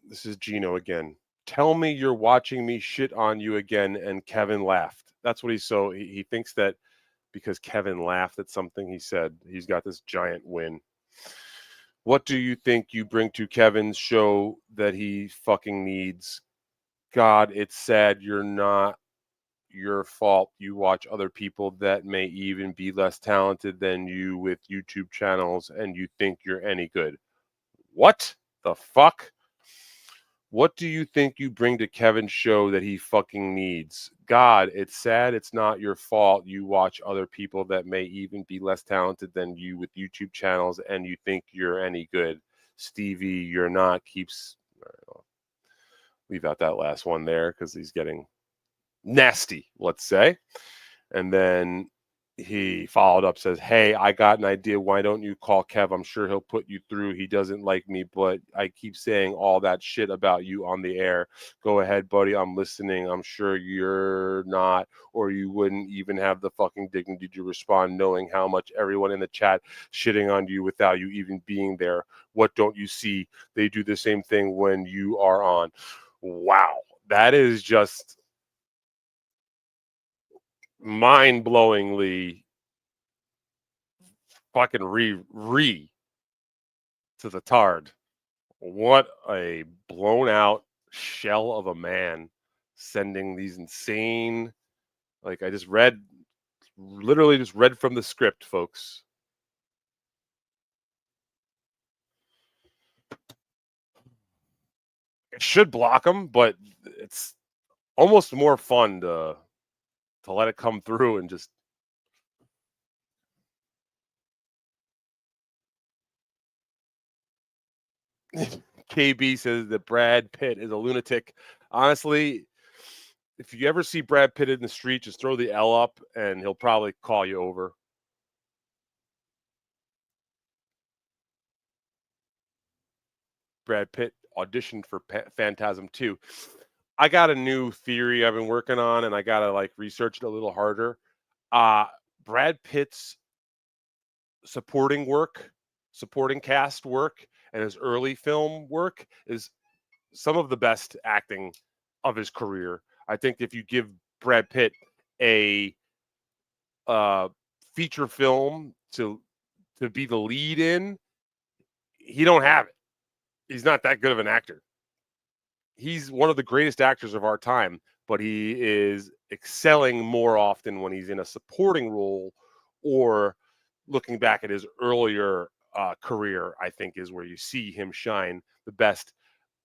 this is Gino again. Tell me you're watching me shit on you again, and Kevin laughed. That's what he thinks that because Kevin laughed at something he said, he's got this giant win. What do you think you bring to Kevin's show that he fucking needs? God, it's sad you're not your fault. You watch other people that may even be less talented than you with YouTube channels and you think you're any good. What the fuck? What do you think you bring to Kevin's show that he fucking needs? God, it's sad it's not your fault. You watch other people that may even be less talented than you with YouTube channels and you think you're any good. Stevie, you're not. Keeps. I'll leave out that last one there because he's getting nasty, let's say. And then he followed up, says, "Hey, I got an idea. Why don't you call Kev? I'm sure he'll put you through. He doesn't like me, but I keep saying all that shit about you on the air. Go ahead, buddy. I'm listening. I'm sure you're not, or you wouldn't even have the fucking dignity to respond, knowing how much everyone in the chat shitting on you without you even being there. What don't you see? They do the same thing when you are on." Wow. That is just mind-blowingly fucking re to the tard. What a blown out shell of a man sending these insane, like I just read, literally just read from the script, folks. It should block them, but it's almost more fun to let it come through and just KB says that Brad Pitt is a lunatic. Honestly, if you ever see Brad Pitt in the street, just throw the L up and he'll probably call you over. Brad Pitt auditioned for Phantasm 2. I got a new theory I've been working on and I got to like research it a little harder. Uh Brad Pitt's supporting work, supporting cast work and his early film work is some of the best acting of his career. I think if you give Brad Pitt a uh, feature film to be the lead in, he don't have it. He's not that good of an actor. He's one of the greatest actors of our time, but he is excelling more often when he's in a supporting role or looking back at his earlier career, I think is where you see him shine the best.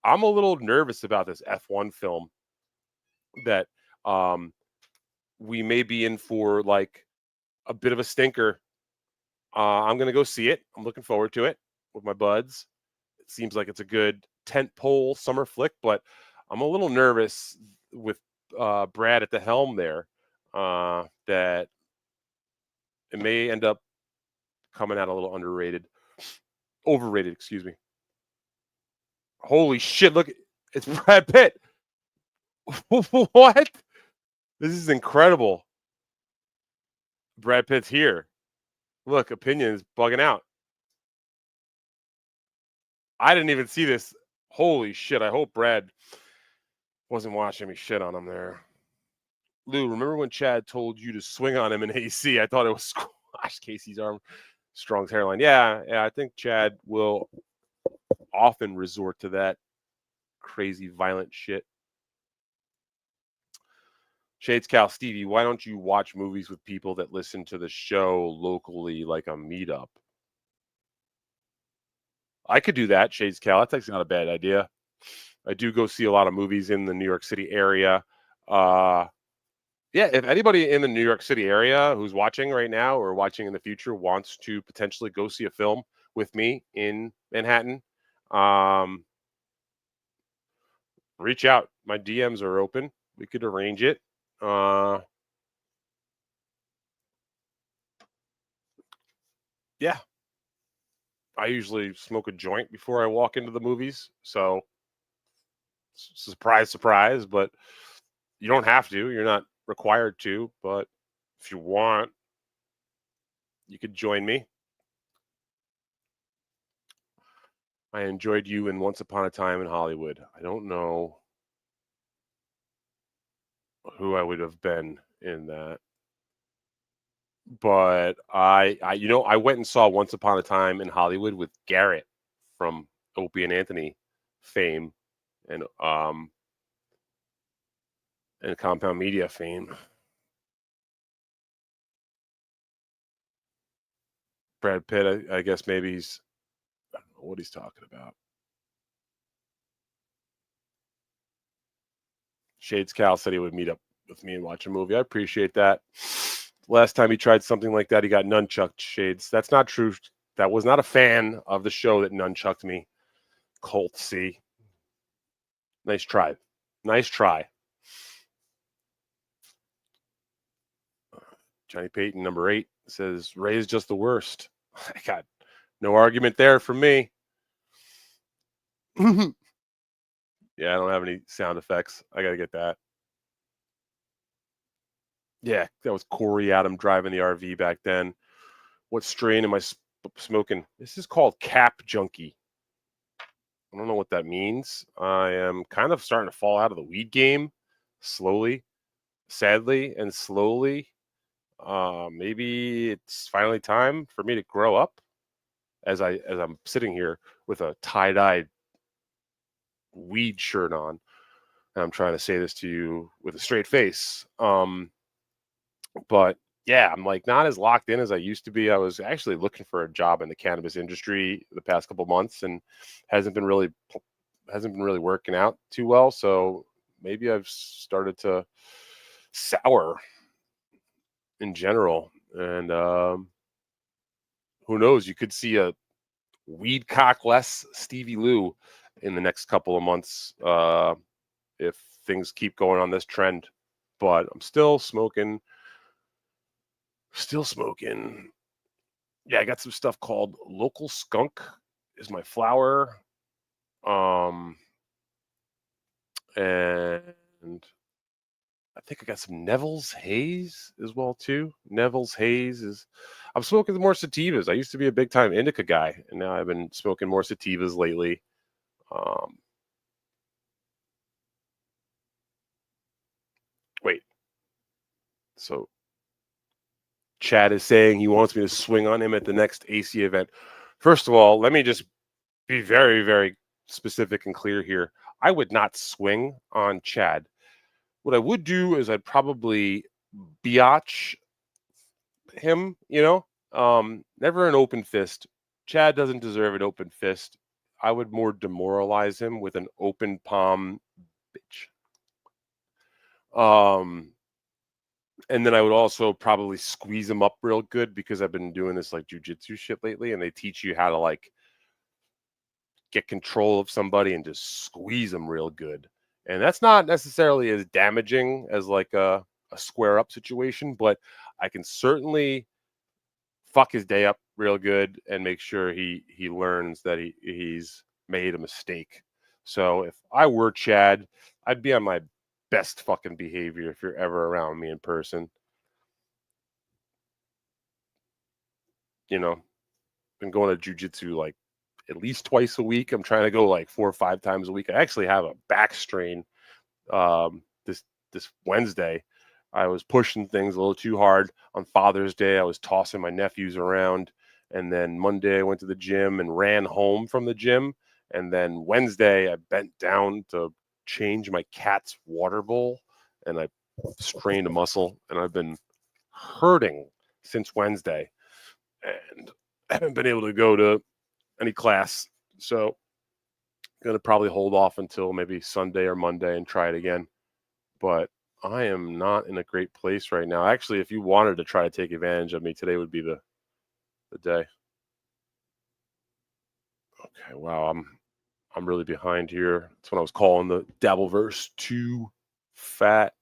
I'm a little nervous about this F1 film that um, we may be in for like a bit of a stinker. I'm going to go see it. I'm looking forward to it with my buds. It seems like it's a good tent pole summer flick, but I'm a little nervous with Brad at the helm there that it may end up coming out a little overrated, excuse me. Holy shit, look, it's Brad Pitt. What? This is incredible. Brad Pitt's here. Look, opinion is bugging out. I didn't even see this. Holy shit. I hope Brad wasn't watching me shit on him there. Lou, remember when Chad told you to swing on him in AC? I thought it was squash Casey's Armstrong's hairline. Yeah, I think Chad will often resort to that crazy, violent shit. Shades Cal Stevie, why don't you watch movies with people that listen to the show locally like a meetup? I could do that, Shades Cal. That's actually not a bad idea. I do go see a lot of movies in the New York City area. Yeah, if anybody in the New York City area who's watching right now or watching in the future wants to potentially go see a film with me in Manhattan, um, reach out. My DMs are open. We could arrange it. Yeah, I usually smoke a joint before I walk into the movies, so Surprise, surprise, but you don't have to. You're not required to, but if you want, you could join me. I enjoyed you in Once Upon a Time in Hollywood. I don't know who I would have been in that, but I went and saw Once Upon a Time in Hollywood with Garrett from Opie and Anthony fame and and Compound Media fame. Brad Pitt, I guess maybe I don't know what he's talking about. Shades Cal said he would meet up with me and watch a movie. I appreciate that. Last time he tried something like that, he got nunchucked. Shades. That's not true. That was not a fan of the show that nunchucked me. Colt C. Nice try. Nice try. Johnny Payton, number 8, says Ray is just the worst. I got no argument there for me. Yeah, I don't have any sound effects. I got to get that. Yeah, that was Corey Adam driving the RV back then. What strain am I smoking? This is called Cap Junkie. I don't know what that means. I am kind of starting to fall out of the weed game slowly, sadly, and slowly. Maybe it's finally time for me to grow up as I'm sitting here with a tie-dye weed shirt on. And I'm trying to say this to you with a straight face. But yeah, I'm like not as locked in as I used to be. I was actually looking for a job in the cannabis industry the past couple months and hasn't been really working out too well. So maybe I've started to sour in general. And who knows? You could see a weed cock less Stevie Lou in the next couple of months if things keep going on this trend. But I'm still smoking. Still smoking. Yeah, I got some stuff called Local Skunk is my flower. And I think I got some Neville's Haze as well too. Neville's Haze is I'm smoking more sativas. I used to be a big time indica guy, and now I've been smoking more sativas lately. Um, wait, so Chad is saying he wants me to swing on him at the next AC event. First of all, let me just be very, very specific and clear here. I would not swing on Chad. What I would do is I'd probably biatch him, never an open fist. Chad doesn't deserve an open fist. I would more demoralize him with an open palm bitch. Um, and then I would also probably squeeze him up real good because I've been doing this like jujitsu shit lately, and they teach you how to like get control of somebody and just squeeze them real good. And that's not necessarily as damaging as like a square up situation, but I can certainly fuck his day up real good and make sure he learns that he's made a mistake. So if I were Chad, I'd be on my best fucking behavior if you're ever around me in person. You know, been going to jujitsu like at least twice a week. I'm trying to go like 4 or 5 times a week. I actually have a back strain this Wednesday. I was pushing things a little too hard. On Father's Day, I was tossing my nephews around. And then Monday, I went to the gym and ran home from the gym. And then Wednesday, I bent down to change my cat's water bowl and I strained a muscle. And I've been hurting since Wednesday and I haven't been able to go to any class. So I'm going to probably hold off until maybe Sunday or Monday and try it again. But I am not in a great place right now. Actually, if you wanted to try to take advantage of me, today would be the day. Okay, wow, I'm really behind here. That's what I was calling the Dabbleverse too fat.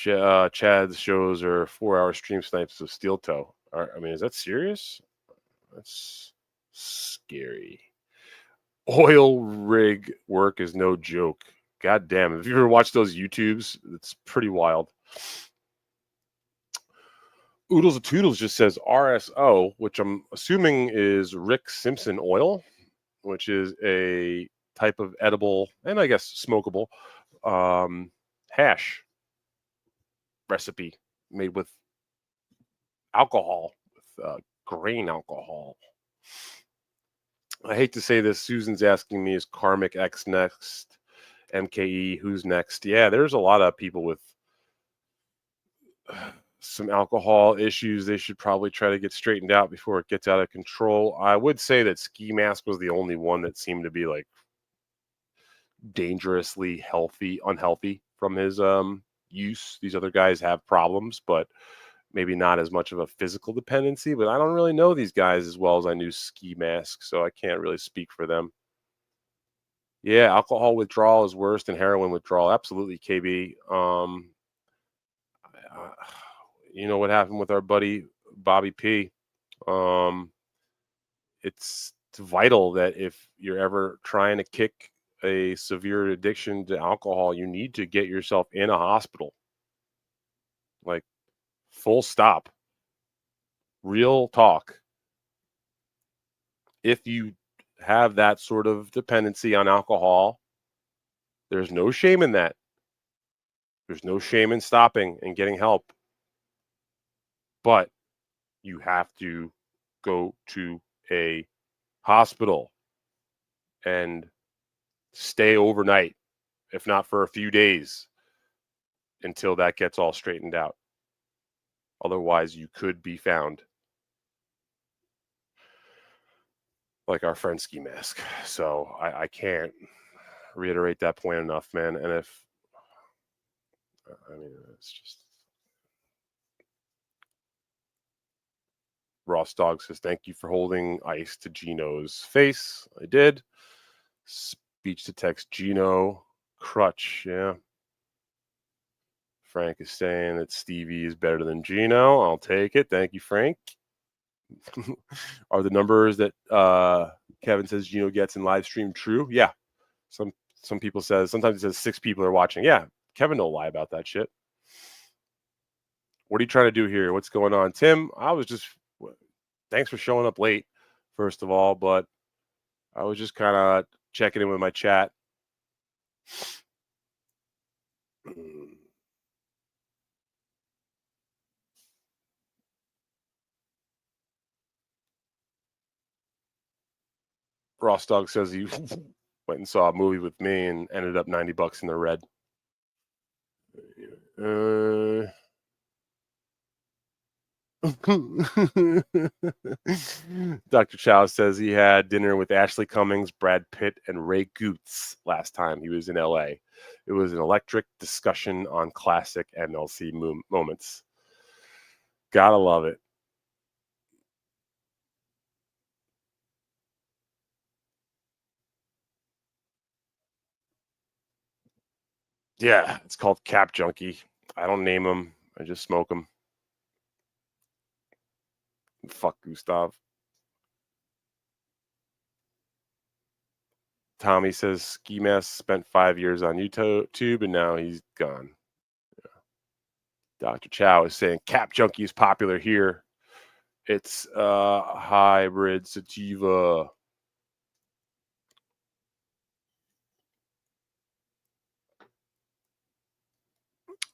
Chad's shows are 4-hour stream snipes of steel toe. I mean, is that serious? That's scary. Oil rig work is no joke. God damn. If you ever watched those YouTubes, it's pretty wild. Oodles of Toodles just says RSO, which I'm assuming is Rick Simpson oil, which is a type of edible and I guess smokable hash recipe made with alcohol, with grain alcohol. I hate to say this. Susan's asking me, is Karmic X next? MKE, who's next? Yeah, there's a lot of people with some alcohol issues. They should probably try to get straightened out before it gets out of control. I would say that Ski Mask was the only one that seemed to be like dangerously unhealthy from his use. These other guys have problems, but maybe not as much of a physical dependency. But I don't really know these guys as well as I knew Ski Mask, so I can't really speak for them. Yeah, alcohol withdrawal is worse than heroin withdrawal. Absolutely, KB. You know what happened with our buddy Bobby P. It's vital that if you're ever trying to kick a severe addiction to alcohol, you need to get yourself in a hospital. Like, full stop. Real talk. If you have that sort of dependency on alcohol, there's no shame in that. There's no shame in stopping and getting help. But you have to go to a hospital and stay overnight, if not for a few days, until that gets all straightened out. Otherwise, you could be found like our friend Ski Mask. So I can't reiterate that point enough, man. And it's just. Ross Dog says, thank you for holding ice to Gino's face. I did. Speech to text Gino. Crutch, yeah. Frank is saying that Stevie is better than Gino. I'll take it. Thank you, Frank. Are the numbers that Kevin says Gino gets in live stream true? Yeah. Some people says, sometimes it says 6 people are watching. Yeah. Kevin don't lie about that shit. What are you trying to do here? What's going on? Tim, thanks for showing up late, first of all, but I was just kind of checking in with my chat. Ross Dog says he went and saw a movie with me and ended up $90 in the red. Dr. Chow says he had dinner with Ashley Cummings, Brad Pitt, and Ray Goots last time he was in LA. It was an electric discussion on classic MLC moments. Gotta love it. Yeah, it's called Cap Junkie. I don't name them. I just smoke them. Fuck Gustav. Tommy says Ski Mask spent 5 years on YouTube and now he's gone. Yeah. Dr. Chow is saying Cap Junkie is popular here. It's hybrid sativa.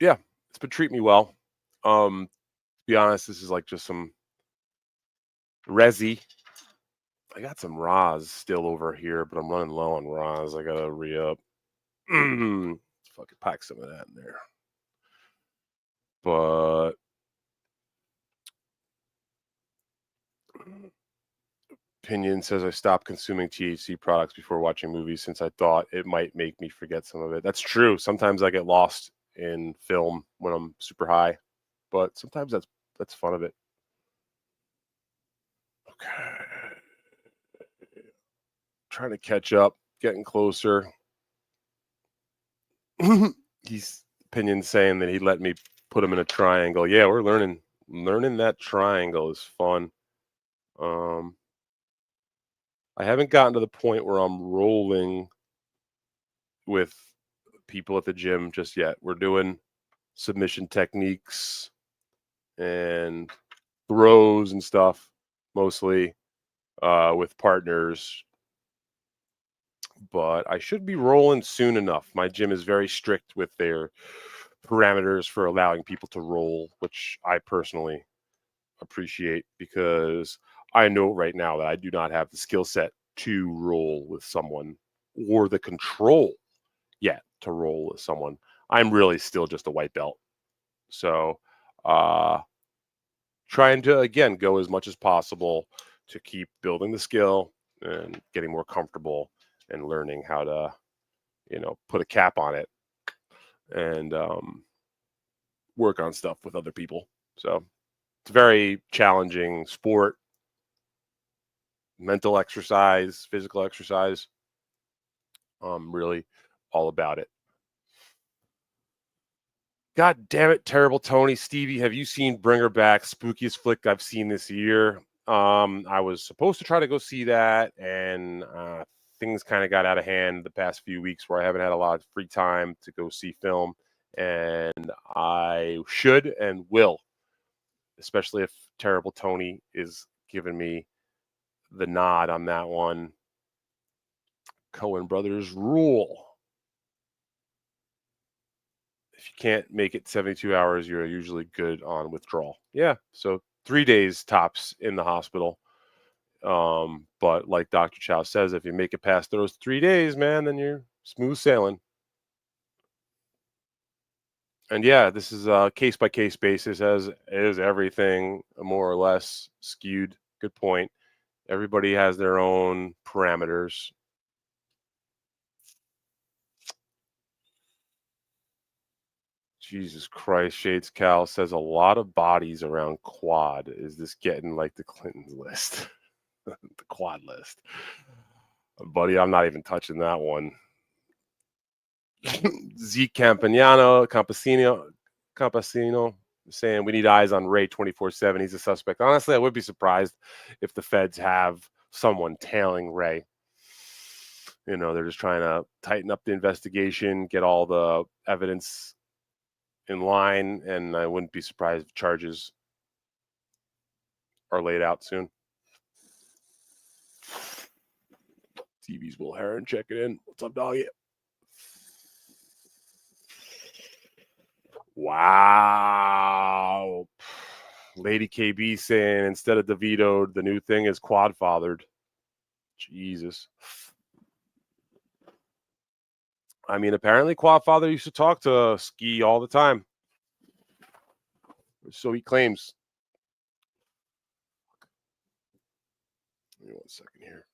Yeah, it's been treating me well. To be honest, this is like just some resi. I got some Roz still over here, but I'm running low on Roz. I gotta re-up. Fucking pack some of that in there. But Pinion says I stopped consuming THC products before watching movies since I thought it might make me forget some of it. That's true. Sometimes I get lost in film when I'm super high, but sometimes that's fun of it. Okay. Trying to catch up, getting closer. He's Opinion saying that he let me put them in a triangle. Yeah, we're learning that triangle is fun. I haven't gotten to the point where I'm rolling with people at the gym just yet. We're doing submission techniques and throws and stuff mostly with partners, but I should be rolling soon enough. My gym is very strict with their parameters for allowing people to roll, which I personally appreciate because I know right now that I do not have the skill set to roll with someone or the control yet to roll with someone. I'm really still just a white belt. So, trying to again go as much as possible to keep building the skill and getting more comfortable and learning how to, put a cap on it and work on stuff with other people. So it's a very challenging sport, mental exercise, physical exercise. Really all about it. God damn it, terrible Tony. Stevie, have you seen Bring Her Back? Spookiest flick I've seen this year. I was supposed to try to go see that, and things kind of got out of hand the past few weeks where I haven't had a lot of free time to go see film. And I should and will, especially if terrible Tony is giving me the nod on that one. Coen Brothers rule. If you can't make it 72 hours, you're usually good on withdrawal. Yeah. So 3 days tops in the hospital. But like Dr. Chow says, if you make it past those 3 days, man, then you're smooth sailing. And yeah, this is a case by case basis, as is everything more or less skewed. Good point. Everybody has their own parameters. Jesus Christ, Shades Cal says a lot of bodies around quad. Is this getting like the Clintons list? The quad list. Buddy, I'm not even touching that one. Zeke Campasino saying we need eyes on Ray 24/7. He's a suspect. Honestly, I would be surprised if the feds have someone tailing Ray. They're just trying to tighten up the investigation, get all the evidence in line, and I wouldn't be surprised if charges are laid out soon. TV's Will Heron checking in. What's up, doggy? Wow. Lady KB saying instead of DeVito, the new thing is quad fathered. Jesus. I mean, apparently quad father used to talk to Ski all the time. So he claims. Give me 1 second here.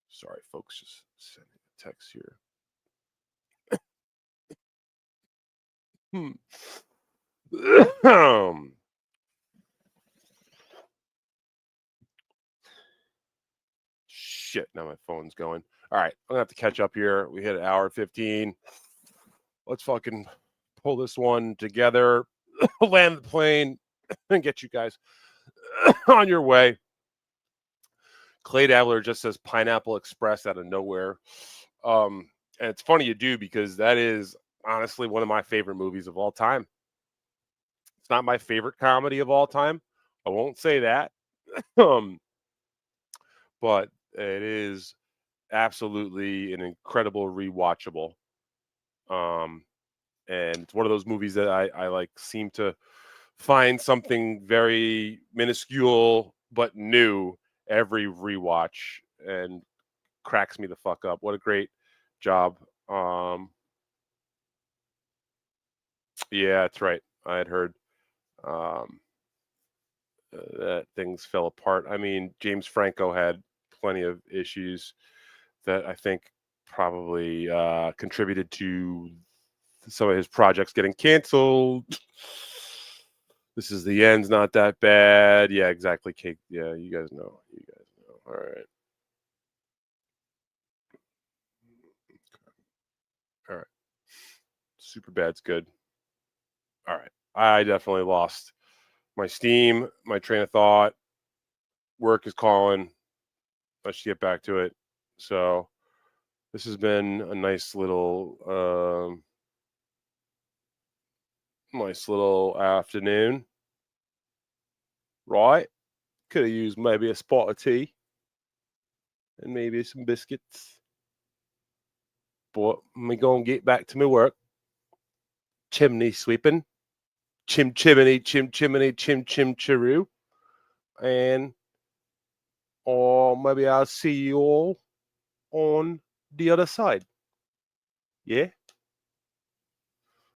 Sorry, folks, just sending a text here. Shit, now my phone's going. All right, I'm gonna have to catch up here. We hit an hour 15. Let's fucking pull this one together, land the plane, and get you guys on your way. Clay Dabbler just says Pineapple Express out of nowhere. And it's funny you do because that is honestly one of my favorite movies of all time. It's not my favorite comedy of all time. I won't say that. But it is absolutely an incredible rewatchable. And it's one of those movies that I like seem to find something very minuscule but new every rewatch and cracks me the fuck up. What a great job. Yeah, that's right. I had heard that things fell apart. I mean, James Franco had plenty of issues that I think probably contributed to some of his projects getting canceled. This is the end's not that bad. Yeah, exactly. Cake. Yeah, you guys know. You guys know. All right. All right. Super bad's good. All right. I definitely lost my steam, my train of thought. Work is calling. I should get back to it. So this has been a nice little afternoon, right? Could have used maybe a spot of tea and maybe some biscuits. But me go and get back to my work. Chimney sweeping. Chim chimney, chim chimney, chim chim chiroo. And or maybe I'll see you all on the other side. Yeah?